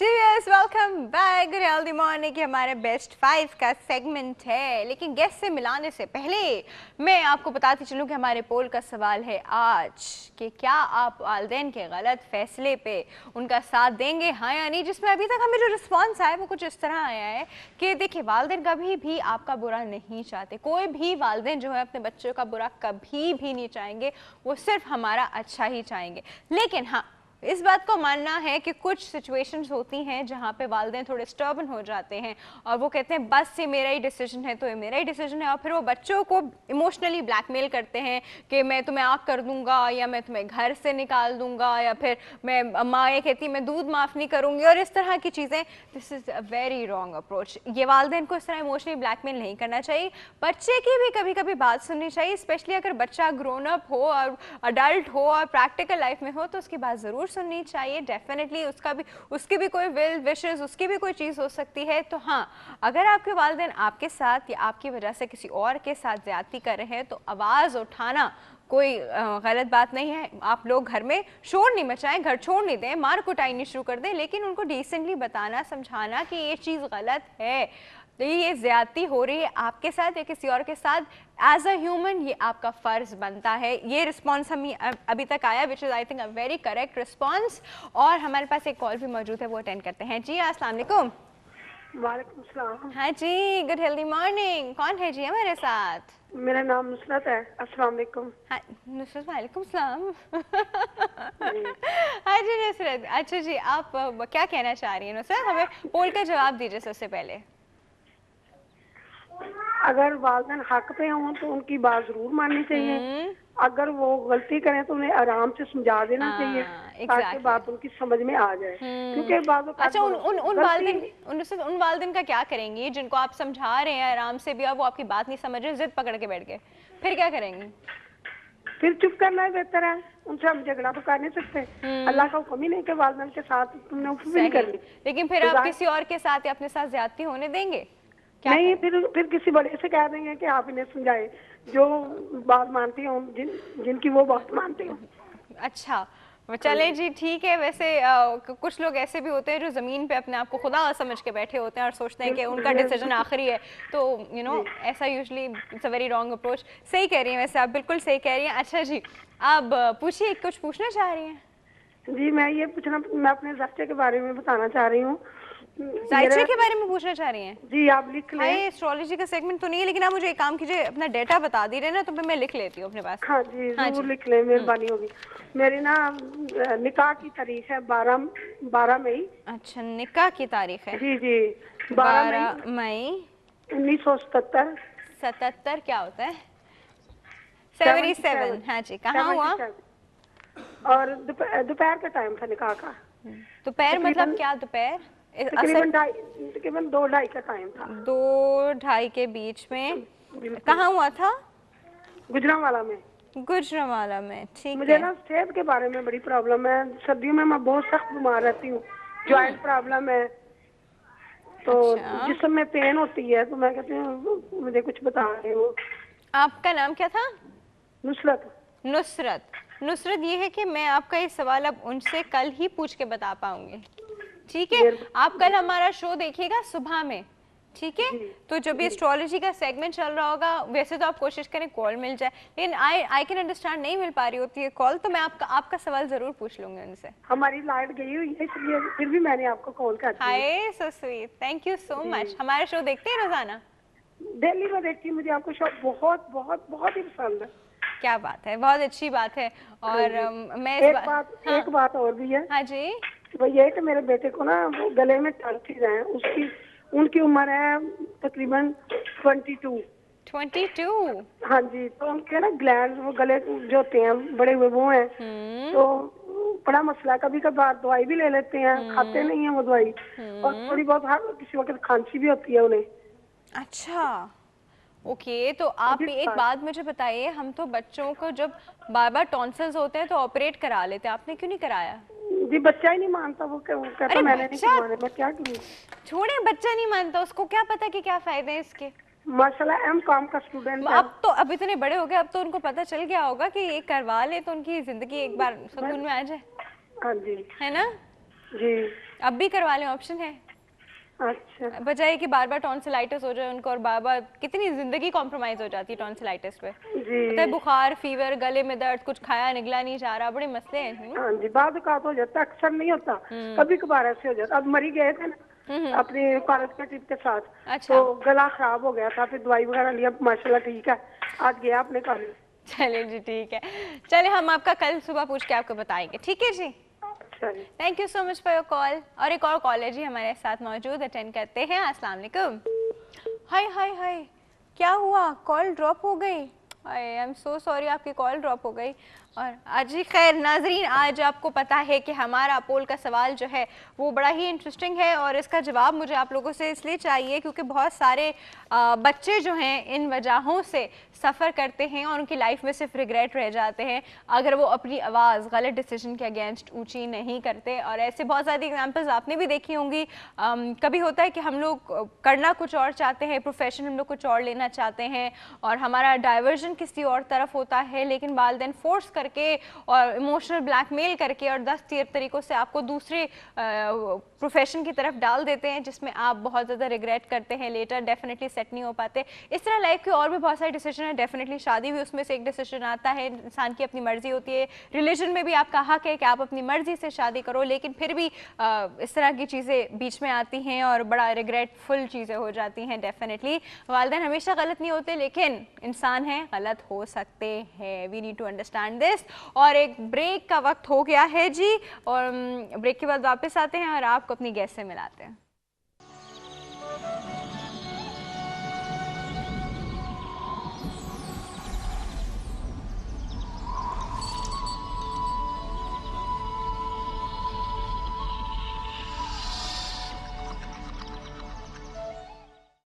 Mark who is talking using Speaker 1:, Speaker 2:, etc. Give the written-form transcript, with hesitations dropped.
Speaker 1: जी yes, welcome back. Good healthy morning के हमारे best 5 का सेगमेंट है, लेकिन गेस्ट से मिलाने से पहले मैं आपको बताती चलूं कि हमारे पोल का सवाल है आज कि क्या आप वालिदैन के गलत फैसले पे उनका साथ देंगे, हाँ या नहीं। जिसमें अभी तक हमें जो रिस्पांस आया है वो कुछ इस तरह आया है कि देखिए, वालिदैन कभी भी आपका बुरा नहीं चाहते। कोई भी वालिदैन जो है अपने बच्चों का बुरा कभी भी नहीं चाहेंगे, वो सिर्फ हमारा अच्छा ही चाहेंगे। लेकिन हाँ, इस बात को मानना है कि कुछ सिचुएशंस होती हैं जहाँ पे वालिदैन थोड़े स्टर्बन हो जाते हैं और वो कहते हैं बस ये मेरा ही डिसीजन है तो ये मेरा ही डिसीजन है, और फिर वो बच्चों को इमोशनली ब्लैकमेल करते हैं कि मैं तुम्हें आग कर दूंगा या मैं तुम्हें घर से निकाल दूंगा, या फिर मैं माँ ये कहती मैं दूध माफ़ नहीं करूँगी और इस तरह की चीज़ें। This is a very wrong approach. ये वालिदैन को इस तरह इमोशनली ब्लैकमेल नहीं करना चाहिए। बच्चे की भी कभी कभी बात सुननी चाहिए, स्पेशली अगर बच्चा ग्रोन अप हो और अडल्ट हो और प्रैक्टिकल लाइफ में हो तो उसकी बात ज़रूर सुननी चाहिए। डेफिनेटली उसकी भी कोई विल विशेस, उसकी भी कोई चीज़ हो सकती है। तो हाँ, अगर आपके वालिदैन आपके साथ या आपकी वजह से किसी और के साथ ज़्यादती कर रहे हैं तो आवाज़ उठाना कोई गलत बात नहीं है। आप लोग घर में शोर नहीं मचाएं, घर छोड़ नहीं दें, मार कुटाई नहीं शुरू कर दें, लेकिन उनको डिसेंटली बताना, समझाना कि ये चीज़ गलत है, तो ये ज्यादती हो रही है आपके साथ या किसी और के साथ। एज अ ह्यूमन ये आपका फ़र्ज़ बनता है। ये रिस्पॉन्स हम अभी तक आया, which is I think a very correct response. और हमारे पास एक कॉल भी मौजूद है, वो अटेंड करते हैं। जी अस्सलाम वालेकुम।
Speaker 2: वालेकुम सलाम।
Speaker 1: हाँ जी, गुड हेल्दी मॉर्निंग। कौन है जी हमारे साथ?
Speaker 2: मेरा नाम नुसरत है। अस्सलाम वालेकुम।
Speaker 1: हाँ नुसरत, वालेकुम सलाम। हाँ जी नुसरत, अच्छा जी, आप क्या कहना चाह रही हैं नुसरत? हमें पोल का जवाब दीजिए सबसे पहले।
Speaker 2: अगर वालिदैन हक पे हों तो उनकी बात जरूर माननी चाहिए। अगर वो गलती करें तो उन्हें आराम से समझा देना चाहिए ताकि बात उनकी समझ में आ जाए। क्योंकि
Speaker 1: अच्छा, उन वालिदैन का क्या करेंगी जिनको आप समझा रहे हैं आराम से भी और वो आपकी बात नहीं समझ रहे, जिद पकड़ के बैठ गए, फिर क्या करेंगी?
Speaker 2: फिर चुप करना ही बेहतर है। उनसे हम झगड़ा तो कर नहीं सकते। अल्लाह का हुक्म ही नहीं कि वालिदैन के साथ तुमने उफ भी नहीं करनी।
Speaker 1: लेकिन फिर आप किसी और के साथ या अपने साथ ज्यादती होने देंगे? क्या
Speaker 2: नहीं, फिर किसी बड़े से कह देंगे कि आप इन्हें समझाए जो बात मानती हो, जिनकी वो बात मानती हो। अच्छा,
Speaker 1: चले जी, ठीक है। वैसे कुछ लोग ऐसे भी होते हैं जो ज़मीन पे अपने आप को खुदा समझ के बैठे होते हैं और सोचते हैं कि उनका डिसीजन आखिरी है, तो ऐसा usually it's a very wrong approach. सही कह रही हैं, वैसे आप बिल्कुल सही कह रही हैं। अच्छा जी, आप पूछिए, कुछ पूछना चाह रही हैं?
Speaker 2: जी, मैं अपने बच्चे के बारे में बताना चाह रही हूँ।
Speaker 1: जायचे के बारे में पूछना चाह रही हैं?
Speaker 2: जी, आप लिख लें।
Speaker 1: एस्ट्रोलॉजी का सेगमेंट तो नहीं है, लेकिन आप मुझे एक काम कीजिए, अपना डेटा बता दीजिए ना, तो मैं लिख लेती हूँ अपने पास।
Speaker 2: हाँ जी, जरूर लिख लें, मेहरबानी होगी। मेरी ना निकाह की तारीख है 12 मई।
Speaker 1: अच्छा, निकाह की तारीख है?
Speaker 2: जी जी,
Speaker 1: 12 मई
Speaker 2: 1977।
Speaker 1: 77 क्या होता है? 77। हाँ जी, कहाँ हुआ?
Speaker 2: और दोपहर का टाइम था निकाह का।
Speaker 1: दोपहर मतलब क्या? दोपहर
Speaker 2: तकरीबन 2-2:30 का टाइम था।
Speaker 1: 2-2:30 के बीच में। कहाँ हुआ था?
Speaker 2: गुजरांवाला में।
Speaker 1: गुजरांवाला में, ठीक है।
Speaker 2: मुझे ना सेहत के बारे में बड़ी प्रॉब्लम है। सर्दियों में मैं बहुत सख्त बीमार रहती हूँ, जॉइंट प्रॉब्लम है, तो जिस्म में पेन होती है, तो मैं कहती हूँ मुझे कुछ बता रहे हो। आपका नाम क्या था? नुसरत।
Speaker 1: नुसरत, ये है कि मैं आपका ये सवाल अब उनसे कल ही पूछ के बता पाऊंगी, ठीक है? आप कल हमारा शो देखिएगा सुबह में, ठीक है? तो जब भी एस्ट्रोलॉजी का सेगमेंट चल रहा होगा, वैसे तो आप कोशिश करें कॉल मिल जाए, लेकिन आई कैन अंडरस्टैंड नहीं मिल पा रही होती है कॉल, तो मैं आपका सवाल जरूर पूछ लूंगी उनसे।
Speaker 2: हमारी लाइट गई हुई है, इसलिए फिर भी मैंने आपको कॉल कर दिया।
Speaker 1: Hi, so sweet, thank you so much. हमारा शो देखते हैं रोजाना?
Speaker 2: डेली में देखती हूँ, मुझे आपको शो बहुत बहुत बहुत ही पसंद है।
Speaker 1: क्या बात है, बहुत अच्छी बात है। और मैं
Speaker 2: एक बात और भी है।
Speaker 1: हाँ जी,
Speaker 2: वो ये कि मेरे बेटे को ना वो गले में टंसिल है, उनकी उम्र है तकरीबन 22। हाँ जी, तो उनके ना ग्लैंड वो गले जो होते हैं बड़े हुए वो हैं, तो बड़ा मसला। कभी कभार दवाई भी ले लेते हैं, खाते नहीं है वो दवाई, और थोड़ी बहुत किसी वक्त खांसी भी होती है उन्हें।
Speaker 1: अच्छा, ओके। तो आप एक बात मुझे बताइए, हम तो बच्चों को जब बार बार टॉन्सिल्स होते हैं तो ऑपरेट करा लेते हैं, आपने क्यों नहीं कराया?
Speaker 2: जी, बच्चा ही नहीं मानता, वो कहता मैंने नहीं करवाने, मैं क्या करूं?
Speaker 1: छोड़े, बच्चा नहीं मानता, उसको क्या पता कि क्या फायदे हैं इसके?
Speaker 2: माशाल्लाह एम.कॉम का स्टूडेंट है।
Speaker 1: अब तो अब इतने बड़े हो गए, अब तो उनको पता चल गया होगा कि ये करवा ले तो उनकी जिंदगी एक बार सुकून में आ जाए।
Speaker 2: हाँ जी,
Speaker 1: है ना?
Speaker 2: जी।
Speaker 1: अब भी करवा लें, ऑप्शन है।
Speaker 2: अच्छा।
Speaker 1: बजाय कि बार बार टॉन्सिलाइटिस हो जाए उनको, और बार बार कितनी जिंदगी कॉम्प्रोमाइज हो जाती है टॉन्सिलाइटिस पे।
Speaker 2: जी।
Speaker 1: पता है, बुखार, फीवर, गले में दर्द, कुछ खाया निगला नहीं जा रहा, बड़े मसले हैं।
Speaker 2: हाँ जी, बाद का तो हो जाता है, अक्सर नहीं होता, कभी कभार ऐसे हो जाता। अब मरी गए थे ना अपने कॉलेज के ट्रिप के साथ।
Speaker 1: अच्छा।
Speaker 2: तो गला खराब हो गया था, फिर दवाई वगैरह लिया, माशाल्लाह ठीक है, आज गया अपने कॉलेज।
Speaker 1: चलिए जी, ठीक है। चलिए, हम आपका कल सुबह पूछ के आपको बताएंगे, ठीक है जी। Thank you so much for your call. और एक और कॉलर जी हमारे साथ मौजूद, अटेंड करते हैं। अस्सलाम वालेकुम। हाय हाय हाय, क्या हुआ, कॉल ड्रॉप हो गई? आई एम सो सॉरी, आपकी कॉल ड्रॉप हो गई। और आज ही खैर नाजरीन, आज आपको पता है कि हमारा पोल का सवाल जो है वो बड़ा ही इंटरेस्टिंग है, और इसका जवाब मुझे आप लोगों से इसलिए चाहिए क्योंकि बहुत सारे बच्चे जो हैं इन वजहों से सफ़र करते हैं और उनकी लाइफ में सिर्फ रिग्रेट रह जाते हैं अगर वो अपनी आवाज़ गलत डिसीजन के अगेंस्ट ऊंची नहीं करते। और ऐसे बहुत सारी एग्जांपल्स आपने भी देखी होंगी। कभी होता है कि हम लोग करना कुछ और चाहते हैं, प्रोफेशन हम लोग कुछ और लेना चाहते हैं, और हमारा डाइवर्जन किसी और तरफ होता है, लेकिन वालिदैन फोर्स करके और इमोशनल ब्लैकमेल करके और 10 तरीकों से आपको दूसरे प्रोफेशन की तरफ डाल देते हैं, जिसमें आप बहुत ज़्यादा रिग्रेट करते हैं, लेटर डेफिनेटली सेट नहीं हो पाते। इस तरह लाइफ के और भी बहुत सारे डिसीजन है। डेफिनेटली शादी भी उसमें से एक डिसीजन आता है, इंसान की अपनी मर्जी होती है। रिलीजन में भी आपका हक है कि आप अपनी मर्जी से शादी करो, लेकिन फिर भी इस तरह की चीज़ें बीच में आती हैं और बड़ा रिग्रेटफुल चीज़ें हो जाती हैं। डेफिनेटली वालिदैन हमेशा गलत नहीं होते, लेकिन इंसान है, गलत हो सकते हैं। We need to understand this. और एक ब्रेक का वक्त हो गया है जी, और ब्रेक के बाद वापस आते हैं और आपको अपनी गेस्ट से मिलाते हैं।